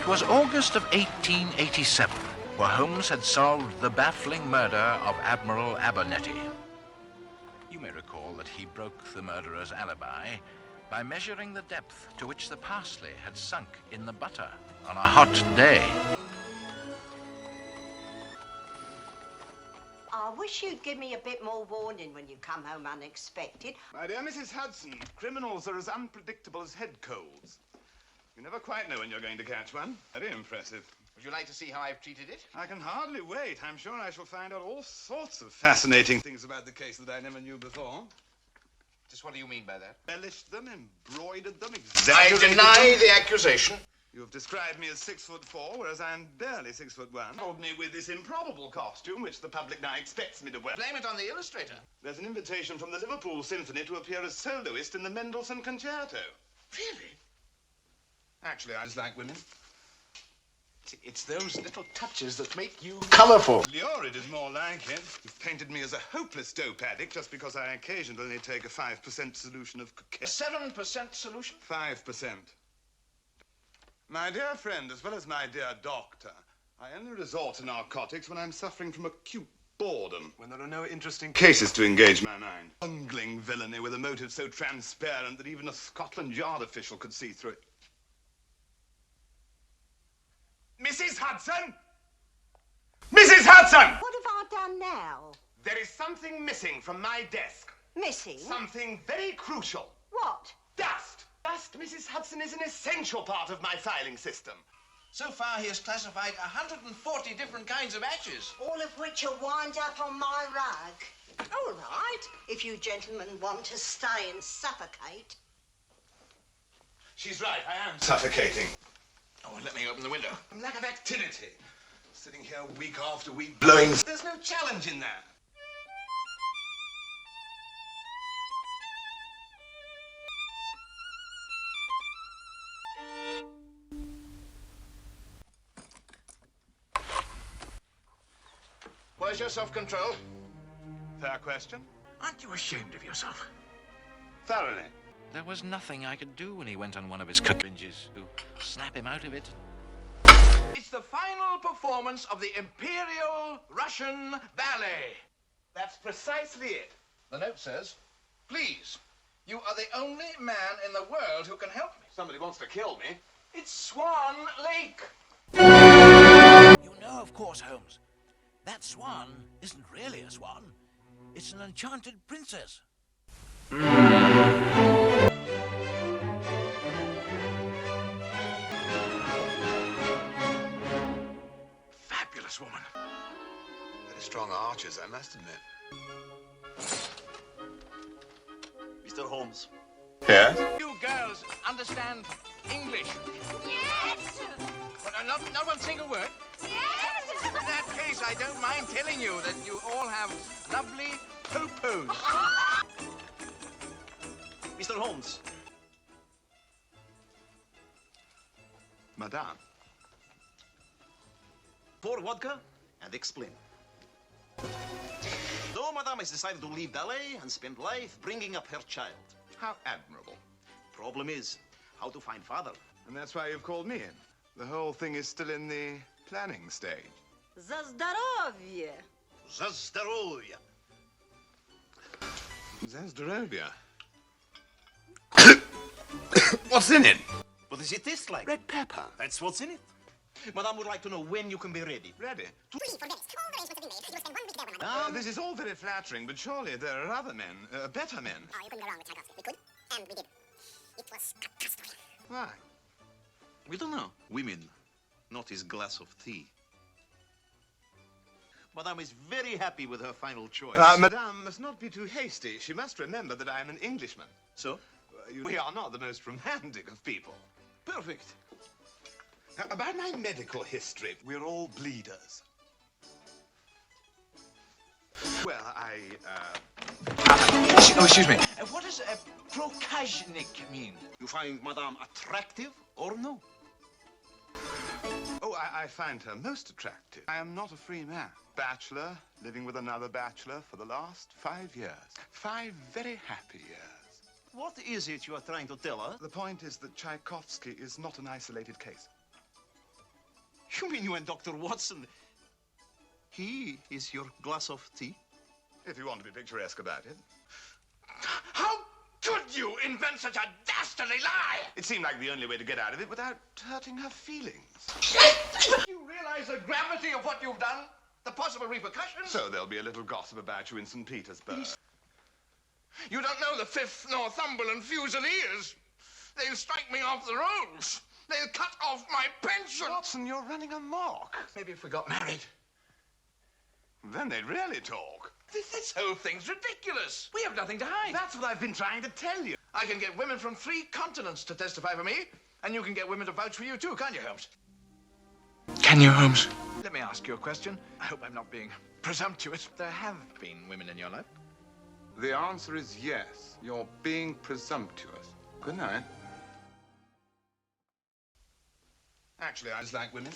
It was August of 1887, where Holmes had solved the baffling murder of Admiral Abernethy. You may recall that he broke the murderer's alibi by measuring the depth to which the parsley had sunk in the butter on a hot day. I wish you'd give me a bit more warning when you come home unexpected. My dear Mrs. Hudson, criminals are as unpredictable as head colds. You never quite know when you're going to catch one. Very impressive. Would you like to see how I've treated it? I can hardly wait. I'm sure I shall find out all sorts of fascinating things about the case that I never knew before. Just what do you mean by that? Embellished them, embroidered them, I exaggerated deny them. the accusation. You have described me as 6'4", whereas I'm barely 6'1". Told me with this improbable costume, which the public now expects me to wear. Blame it on the illustrator. There's an invitation from the Liverpool Symphony to appear as soloist in the Mendelssohn Concerto. Really? Actually, I dislike women. See, it's those little touches that make you colourful. Lurid is more like it. You've painted me as a hopeless dope addict just because I occasionally take a 5% solution of cocaine. 7% solution? 5%. My dear friend, as well as my dear doctor, I only resort to narcotics when I'm suffering from acute boredom, when there are no interesting cases to engage my mind. Bungling villainy with a motive so transparent that even a Scotland Yard official could see through it. Mrs. Hudson! Mrs. Hudson! What have I done now? There is something missing from my desk. Missing? Something very crucial. What? Dust. Dust, Mrs. Hudson, is an essential part of my filing system. So far, he has classified 140 different kinds of ashes. All of which are wound up on my rug. All right, if you gentlemen want to stay and suffocate. She's right, I am suffocating. Oh, let me open the window. From lack of activity. Sitting here week after week, blowing. There's no challenge in that. Where's your self-control? Fair question. Aren't you ashamed of yourself? Thoroughly. There was nothing I could do when he went on one of his binges to snap him out of it. It's the final performance of the Imperial Russian Ballet. That's precisely it. The note says, please, you are the only man in the world who can help me. Somebody wants to kill me. It's Swan Lake. You know, of course, Holmes, that swan isn't really a swan. It's an enchanted princess. Fabulous woman. Very strong archers, I must admit. Mr. Holmes. Yes? You girls understand English? Yes! But not one single word? Yes! In that case, I don't mind telling you that you all have lovely popos. Mr. Holmes. Madame. Pour vodka and explain. So, Madame has decided to leave ballet and spend life bringing up her child. How admirable. Problem is, how to find father. And that's why you've called me in. The whole thing is still in the planning stage. За здоровье! За здоровье. Zazdarovia. What's in it? What does it taste like? Red pepper. That's what's in it. Madame would like to know when you can be ready. Ready? 3 for minutes. All the arrangements have been made. You'll spend 1 week there when I'm... This is all very flattering, but surely there are other men, better men. Oh, you couldn't go wrong with Tchaikovsky. We could, and we did. It was catastrophe. Why? We don't know. Women, not his glass of tea. Madame is very happy with her final choice. Madame must not be too hasty. She must remember that I am an Englishman. So? We are not the most romantic of people. Perfect. Now, about my medical history, we're all bleeders. Well, Oh, excuse me. What does prokazhnik mean? You find Madame attractive or no? Oh, I find her most attractive. I am not a free man. Bachelor, living with another bachelor for the last 5 years. 5 very happy years. What is it you are trying to tell her? The point is that Tchaikovsky is not an isolated case. You mean you and Dr. Watson? He is your glass of tea? If you want to be picturesque about it. How could you invent such a dastardly lie? It seemed like the only way to get out of it without hurting her feelings. You realize the gravity of what you've done? The possible repercussions? So there'll be a little gossip about you in St. Petersburg. You don't know the 5th Northumberland Fusiliers. They'll strike me off the rolls. They'll cut off my pension. Watson, you're running amok. Maybe if we got married. Then they'd really talk. This whole thing's ridiculous. We have nothing to hide. That's what I've been trying to tell you. I can get women from 3 continents to testify for me, and you can get women to vouch for you too, can't you, Holmes? Can you, Holmes? Let me ask you a question. I hope I'm not being presumptuous. There have been women in your life. The answer is yes. You're being presumptuous. Good night. Actually, I just like women.